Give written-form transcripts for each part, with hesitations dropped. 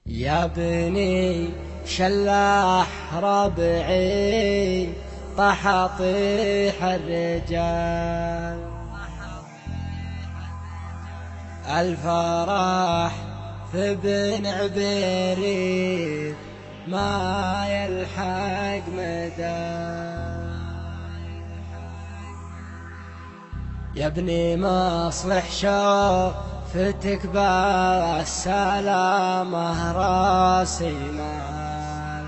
يا بني شلاح ربعي طح طيح الرجال، الفرح في بن عبيريد ما يلحق مدى. يا ابني مصلح شوفتك بالسلامة راسي مال،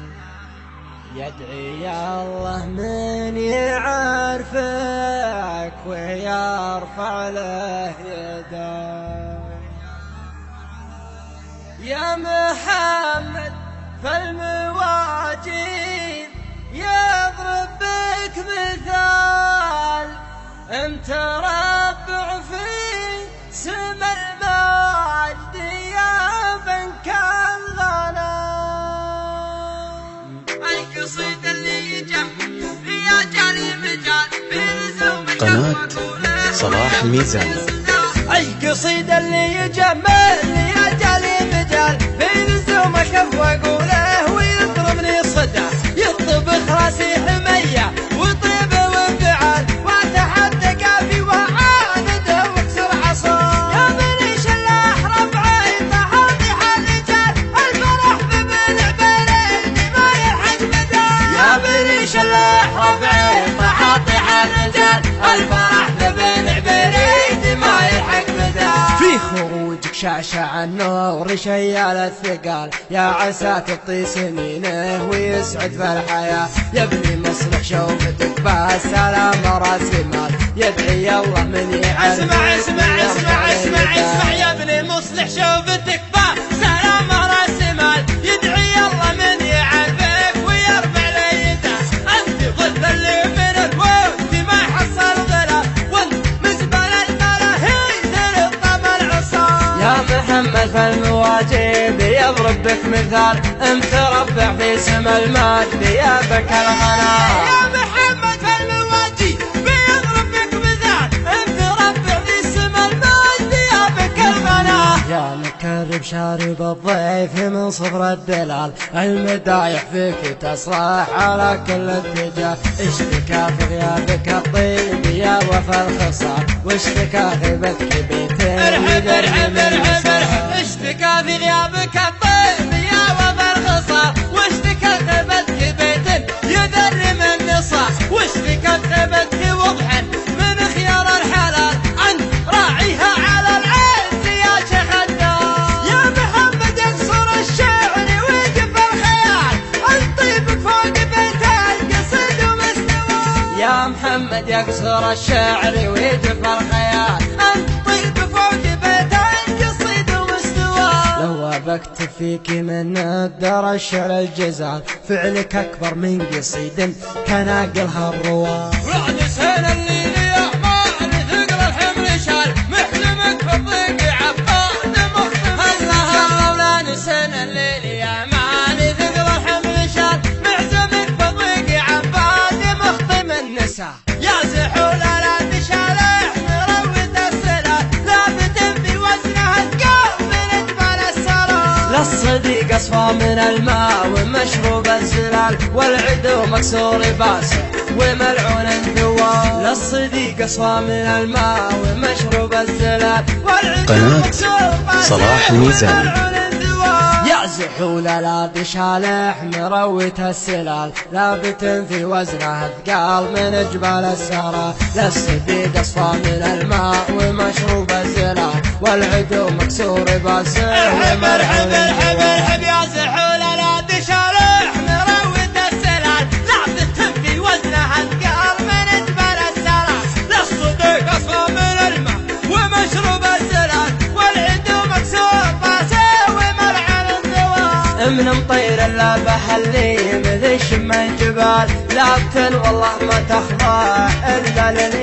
يدعي يا الله من يعرفك ويرفع له يداه. يا محمد فالمواجيد يضرب بك مثال، انت ربع في سما المجد يا بنك الغنم. القصيدة اللي يجمع يا جالي مجال بلزوم قناة صلاح الميزاني. القصيدة اللي يجمل يا جالي مجال بلزوم كف واقوله ويضربني صدى، يطبخ راسي حمية وطيب وانفعال، واتحدى كافي وعانده واكسر عصا. يا بني شلاح ربعي طحاطح الرجال، الفرح ببن عبيريد ما يلحق مدى. يا بني شلاح ربعي طحاطح الرجال، الفرح ببن عبيريد ما يلحق مدى. في خروجك شعشع النور شيال الثقال، يا عسى تبطي سنينه ويسعد في الحياة. يا ابني مصلح شوفتك بالسلام راسي مال، يدعي الله من يعرفك. اسمع اسمع اسمع اسمع اسمع يا ابني مصلح شوفتك بالسلام راسي مال، يدعي الله من يعرفك ويرفع له يده. انت ظل اللي من الوقت ما حصل ظلال، وانت مزبل الملاهي تلطم العصا. يا محمد فالمواجد يضرب بك مثال، انت ربع في سما المجد يا بك الغنى. يا محمد فالمواجد بيضرب بك مثال، انت ربع في سما المجد يا بك الغنى. يا مكرب شارب الضيف من صفر الدلال، المدايح فيك تصرح على كل اتجاه. اشتكى في غيابك الطيب يا وفى الخصال، واشتكى غيبتك بيتين. ارحب ارحب ارحب ارحب، اشتكى في غيابك الطيب يا وفى الخصال، واشتكى غيبتك بيتين يذرم النصاح، واشتكى غيبتك وضحا من خيار الحلال، انت راعيها على العز يا شيخ الدار. يا محمد يكسر الشعر ويقف الخيال، الطيبك فوق بيتين قصيد ومستوى. يا محمد يكسر الشعر ويجف الخيال، انت طيب فوق بيتين قصيد ومستوى. لو بكتب فيك من الدار الشعر الجزال، فعلك أكبر من قصيد كناقلها الرواه. وعد سنة الليل يا عماني ثقل الحمل شال، محزمك في الضيق عباد مخطف. الله ولان سنة الليل يا عماني ثقل الحمل شال، محزمك في الضيق عباد مخطم النساء. يا زحول لا تشالح مروت السلال، لافت في وزنها ثقال من جبال السراب. للصديق أصفى من الماء ومشروب الزلال، والعدو مكسور باسه وملعون الثواب. للصديق أصفى من الماء ومشروب الزلال، والعدو قناة مكسور باسه صلاح الميزاني. وملعون الثواب. يا زحول لا بشالح مروت السلال، لابت في وزنها ثقال من جبال السرى. للصديق أصفى من الماء ومشروب الزلال، والعدو مكسور باسه ارحب ارحب ارحب ارحب يا زحول لا تشالح مروت السلال، لعبت في وزنها ثقال من جبال السرى. للصديق اصفى من الماء ومشروب الزلال، والعدو مكسور باسه وملعن الثواب. من مطير لا بحلي مثل شم الجبال، لابتن والله ما تخضع الا للإله.